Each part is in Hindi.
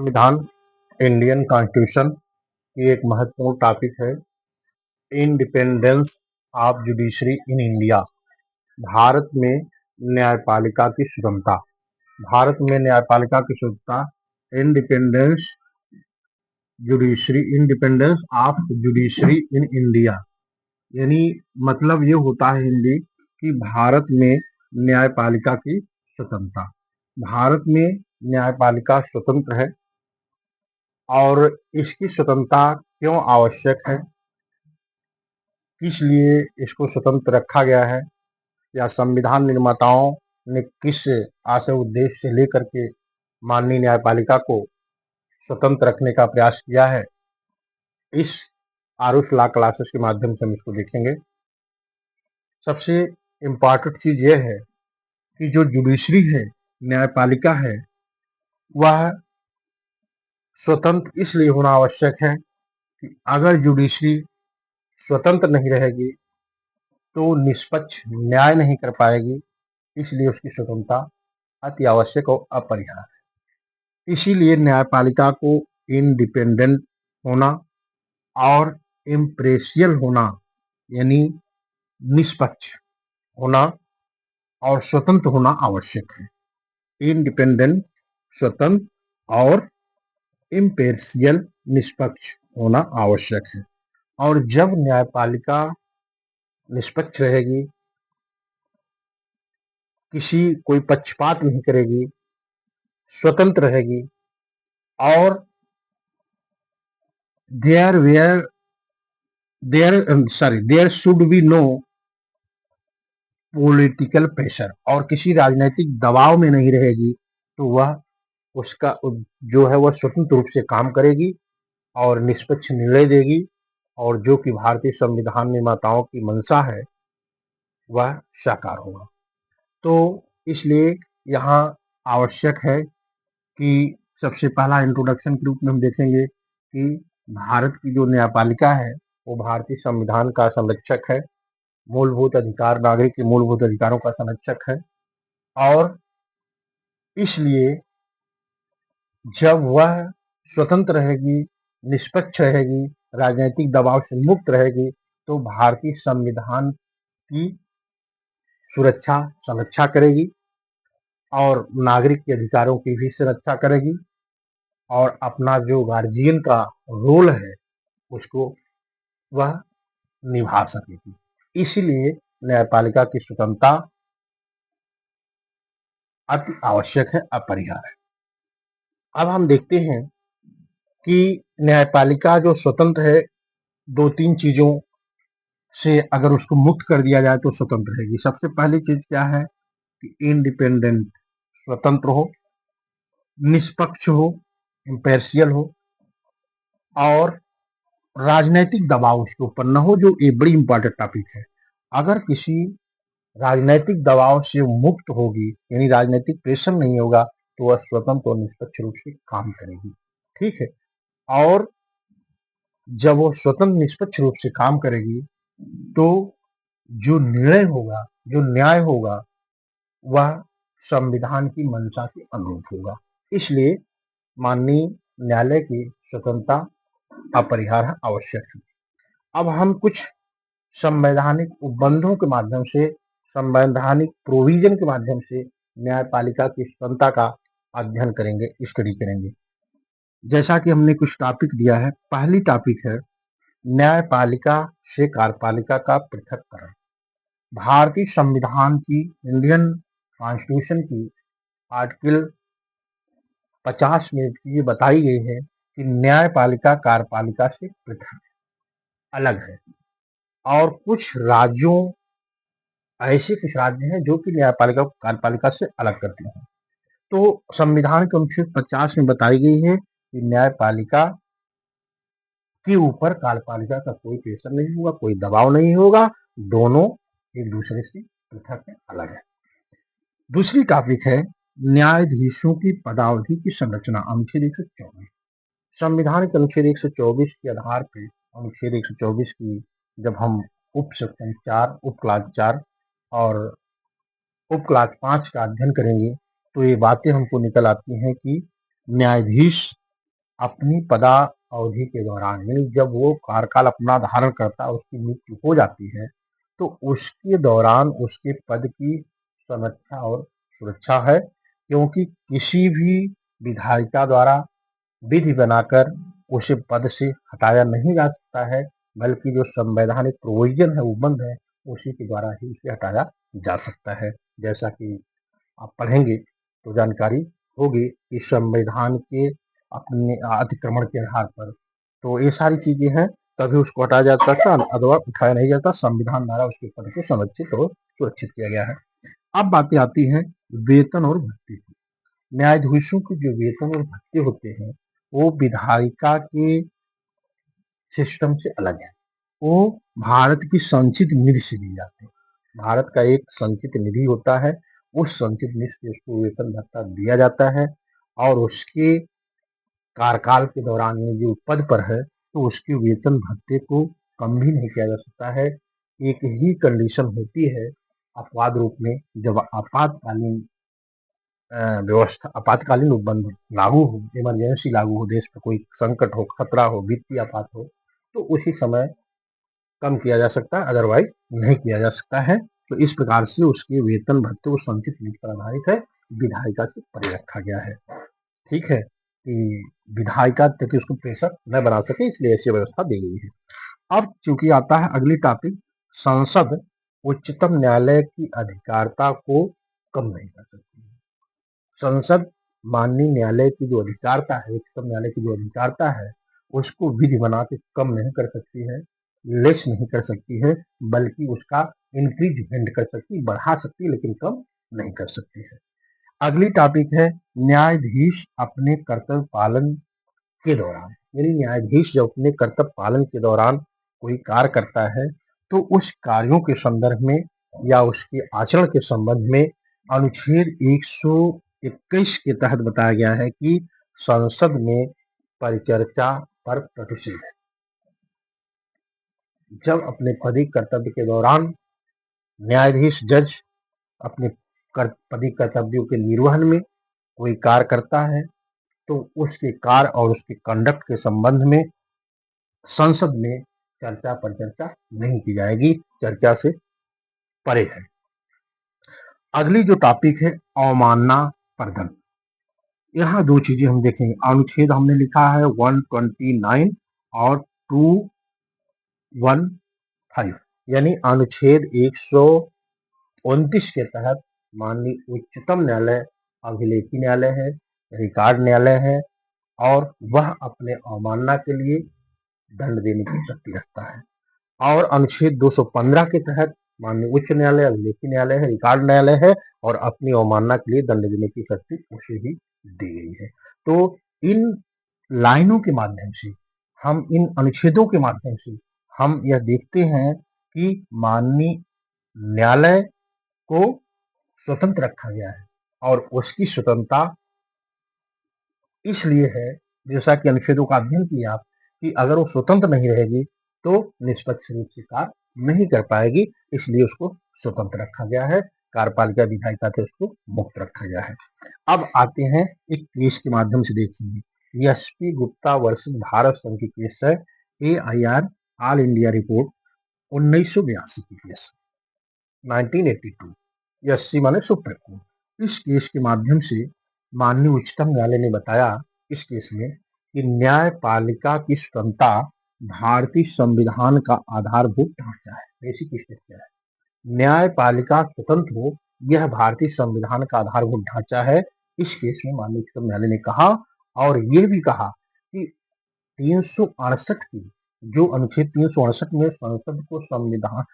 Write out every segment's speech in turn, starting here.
संविधान इंडियन कॉन्स्टिट्यूशन की एक महत्वपूर्ण टॉपिक है। Independence of judiciary in India. Bharat में न्यायपालिका की स्वतंत्रता। भारत में न्यायपालिका की स्वतंत्रता। Independence of judiciary in India, यानी मतलब ये होता है हिंदी कि भारत में न्यायपालिका की स्वतंत्रता। भारत में न्यायपालिका स्वतंत्र है और इसकी स्वतंत्रता क्यों आवश्यक है, किस लिए इसको स्वतंत्र रखा गया है, या संविधान निर्माताओं ने किस आशय उद्देश्य से लेकर के माननीय न्यायपालिका को स्वतंत्र रखने का प्रयास किया है, इस आरुष लॉ क्लासेस के माध्यम से हम इसको देखेंगे। सबसे इम्पॉर्टेंट चीज यह है कि जो जुडिशरी है, न्यायपालिका है, वह स्वतंत्र इसलिए होना आवश्यक है कि अगर जुडिशरी स्वतंत्र नहीं रहेगी तो निष्पक्ष न्याय नहीं कर पाएगी, इसलिए उसकी स्वतंत्रता अति आवश्यक और अपरिहार्य है। इसीलिए न्यायपालिका को इंडिपेंडेंट होना और इम्पेरियल होना, यानी निष्पक्ष होना और स्वतंत्र होना आवश्यक है। इंडिपेंडेंट, स्वतंत्र और इम्पेरियल, निष्पक्ष होना आवश्यक है। और जब न्यायपालिका निष्पक्ष रहेगी, कोई पक्षपात नहीं करेगी, स्वतंत्र रहेगी और there should be no political pressure, और किसी राजनीतिक दबाव में नहीं रहेगी, तो वह उसका जो है वह स्वतंत्र रूप से काम करेगी और निष्पक्ष निर्णय देगी, और जो कि भारतीय संविधान निर्माताओं की मंशा है वह साकार होगा। तो इसलिए यहाँ आवश्यक है कि सबसे पहला इंट्रोडक्शन के रूप में हम देखेंगे कि भारत की जो न्यायपालिका है वो भारतीय संविधान का संरक्षक है, मूलभूत अधिकार, नागरिक के मूलभूत अधिकारों का संरक्षक है। और इसलिए जब वह स्वतंत्र रहेगी, निष्पक्ष रहेगी, राजनीतिक दबाव से मुक्त रहेगी, तो भारतीय संविधान की सुरक्षा संरक्षा करेगी और नागरिक के अधिकारों की भी सुरक्षा करेगी और अपना जो गार्जियन का रोल है उसको वह निभा सकेगी। इसीलिए न्यायपालिका की स्वतंत्रता अति आवश्यक है, अपरिहार्य है। अब हम देखते हैं कि न्यायपालिका जो स्वतंत्र है, दो तीन चीजों से अगर उसको मुक्त कर दिया जाए तो स्वतंत्र रहेगी। सबसे पहली चीज क्या है कि इंडिपेंडेंट, स्वतंत्र हो, निष्पक्ष हो, इम्पेरियल हो और राजनीतिक दबाव उसके ऊपर न हो, जो ये बड़ी इंपॉर्टेंट टॉपिक है। अगर किसी राजनीतिक दबाव से मुक्त होगी, यानी राजनीतिक प्रेशर नहीं होगा, तो वह स्वतंत्र और निष्पक्ष रूप से काम करेगी। ठीक है। और जब वो स्वतंत्र निष्पक्ष रूप से काम करेगी तो जो निर्णय होगा, जो न्याय होगा, वह संविधान की मंशा के अनुरूप होगा। इसलिए माननीय न्यायालय की स्वतंत्रता अपरिहार्य है, आवश्यक है। अब हम कुछ संवैधानिक उपबंधों के माध्यम से, संवैधानिक प्रोविजन के माध्यम से न्यायपालिका की स्वतंत्रता का अध्ययन करेंगे, स्टडी करेंगे। जैसा कि हमने कुछ टॉपिक दिया है। पहली टॉपिक है न्यायपालिका से कार्यपालिका का पृथक्करण। भारतीय संविधान की, इंडियन कॉन्स्टिट्यूशन की आर्टिकल 50 में ये बताई गई है कि न्यायपालिका कार्यपालिका से पृथक, अलग है। और कुछ राज्यों, ऐसे कुछ राज्य हैं जो कि न्यायपालिका को कार्यपालिका से अलग करते हैं। तो संविधान के अनुच्छेद 50 में बताई गई है कि न्यायपालिका के ऊपर कार्यपालिका का कोई प्रेशर नहीं होगा, कोई दबाव नहीं होगा, दोनों एक दूसरे से पृथक है, अलग है। दूसरी टॉपिक है न्यायाधीशों की पदावधि की संरचना, अनुच्छेद 124। संविधान के अनुच्छेद 124 के आधार पर, अनुच्छेद 124 की जब हम उप सेक्शन 4, उप क्लास 4 और उप क्लास 5 का अध्ययन करेंगे तो ये बातें हमको निकल आती हैं कि न्यायाधीश अपनी पदावधि के दौरान, यानी जब वो कार्यकाल अपना धारण करता है, उसकी मृत्यु हो जाती है, तो उसके दौरान उसके पद की संरक्षा और सुरक्षा है, क्योंकि किसी भी विधायिका द्वारा विधि बनाकर उसे पद से हटाया नहीं जा सकता है, बल्कि जो संवैधानिक प्रोविजन है, उपबंध है, उसी के द्वारा ही उसे हटाया जा सकता है। जैसा कि आप पढ़ेंगे तो जानकारी होगी कि संविधान के अपने अतिक्रमण के आधार पर, तो ये सारी चीजें हैं, तभी उसको हटाया जाता था, अथवा उठाया नहीं जाता। संविधान द्वारा उसके पद को संरक्षित और सुरक्षित किया गया है। अब बातें आती हैं वेतन और भत्ते की। न्यायाधीशों के जो वेतन और भत्ते होते हैं, वो विधायिका के सिस्टम से अलग है। वो भारत की संचित निधि से दिए जाते हैं। भारत का एक संचित निधि होता है, उस संचित निधि से उसको वेतन भत्ता दिया जाता है, और उसके कार्यकाल के दौरान ये जो पद पर है, तो उसके वेतन भत्ते को कम भी नहीं किया जा सकता है। एक ही कंडीशन होती है अपवाद रूप में, जब आपातकालीन व्यवस्था, आपातकालीन उपबंध लागू हो, इमरजेंसी लागू हो, देश पर कोई संकट हो, खतरा हो, वित्तीय आपात हो, तो उसी समय कम किया जा सकता है, अदरवाइज नहीं किया जा सकता है। तो इस प्रकार से उसके वेतन भत्ते वो संचित निधि पर आधारित है, विधायिका से परे रखा गया है। ठीक है, कि विधायिका ताकि उसको प्रेशर न बना सके, इसलिए ऐसी व्यवस्था दी गई है। अब चूंकि आता है अगली टॉपिक, संसद उच्चतम न्यायालय की अधिकारिता को कम नहीं कर सकती है। संसद माननीय न्यायालय की जो अधिकारिता है, उच्चतम न्यायालय की जो अधिकारिता है, उसको विधि बना के कम नहीं कर सकती है, लेस नहीं कर सकती है, बल्कि उसका इंक्रीजमेंट कर सकती, बढ़ा सकती है, लेकिन कम नहीं कर सकती है। अगली टॉपिक है न्यायाधीश अपने कर्तव्य पालन के दौरान, यानी न्यायाधीश जब अपने कर्तव्य पालन के दौरान कोई कार्य करता है, तो उस कार्यों के संदर्भ में या उसके आचरण के संबंध में अनुच्छेद 121 के तहत बताया गया है कि संसद में परिचर्चा पर प्रतिषेध है। जब अपने पदी कर्तव्य के दौरान न्यायाधीश जज अपने पदी कर्तव्यों के निर्वहन में कोई कार्य करता है, तो उसके कार्य और उसके कंडक्ट के संबंध में संसद में चर्चा परिचर्चा नहीं की जाएगी, चर्चा से परे है। अगली जो टॉपिक है अवमानना प्रदंड। यहाँ दो चीजें हम देखेंगे। अनुच्छेद हमने लिखा है 129 और 215, यानी अनुच्छेद 129 के तहत माननीय उच्चतम न्यायालय अभिलेखी न्यायालय है, रिकॉर्ड न्यायालय है, और वह अपने अवमानना के लिए दंड देने की शक्ति रखता है। और अनुच्छेद 215 के तहत माननीय उच्च न्यायालय अभिलेखी न्यायालय है, रिकॉर्ड न्यायालय है, और अपनी अवमानना के लिए दंड देने की शक्ति उसे ही दी गई है। तो इन लाइनों के माध्यम से, हम इन अनुच्छेदों के माध्यम से हम यह देखते हैं कि माननीय न्यायालय को स्वतंत्र रखा गया है, और उसकी स्वतंत्रता इसलिए है, जैसा कि अनुच्छेदों का अध्ययन किया आप, कि अगर वो स्वतंत्र नहीं रहेगी तो निष्पक्ष रूप से कार्य नहीं कर पाएगी, इसलिए उसको स्वतंत्र रखा गया है, कार्यपालिका विधायिका से उसको मुक्त रखा गया है। अब आते हैं एक केस के माध्यम से देखेंगे। एसपी गुप्ता वर्सेस भारत संघ की केस है, AIR ऑल इंडिया रिपोर्ट 1982 की केस, 1982। एससी माने सुप्रीम कोर्ट। इस केस के माध्यम से माननीय उच्चतम न्यायालय ने बताया इस केस में कि न्यायपालिका की स्वतंत्रता भारतीय संविधान का आधारभूत ढांचा है, बेसिक स्ट्रक्चर है। न्यायपालिका स्वतंत्र हो, यह भारतीय संविधान का आधारभूत ढांचा है। इस केस में माननीय उच्चतम न्यायालय ने कहा, और ये भी कहा कि 368 की जो अनुच्छेद 368 में संसद को संविधान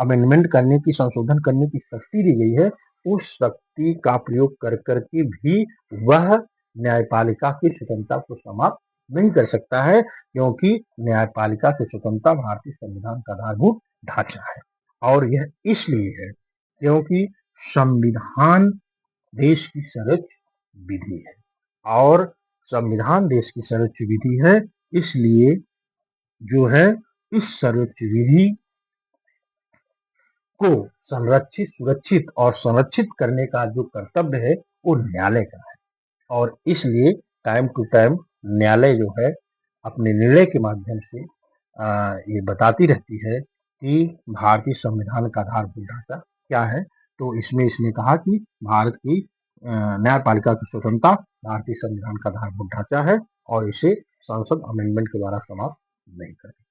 अमेंडमेंट करने की, संशोधन करने की शक्ति दी गई है, उस शक्ति का प्रयोग कर करके भी वह न्यायपालिका की स्वतंत्रता को समाप्त नहीं कर सकता है, क्योंकि न्यायपालिका की स्वतंत्रता भारतीय संविधान का आधारभूत ढांचा है। और यह इसलिए है क्योंकि संविधान देश की सर्वोच्च विधि है, और संविधान देश की सर्वोच्च विधि है, इसलिए जो है इस सर्वोच्च विधि को संरक्षित, सुरक्षित और संरक्षित करने का जो कर्तव्य है, वो न्यायालय का है। और इसलिए टाइम टू टाइम न्यायालय जो है अपने निर्णय के माध्यम से ये बताती रहती है कि भारतीय संविधान का आधारभूत ढांचा क्या है। तो इसमें इसने कहा कि भारत की न्यायपालिका की स्वतंत्रता भारतीय संविधान का आधारभूत ढांचा है और इसे संसद अमेंडमेंट के द्वारा समाप्त नहीं कर सकती।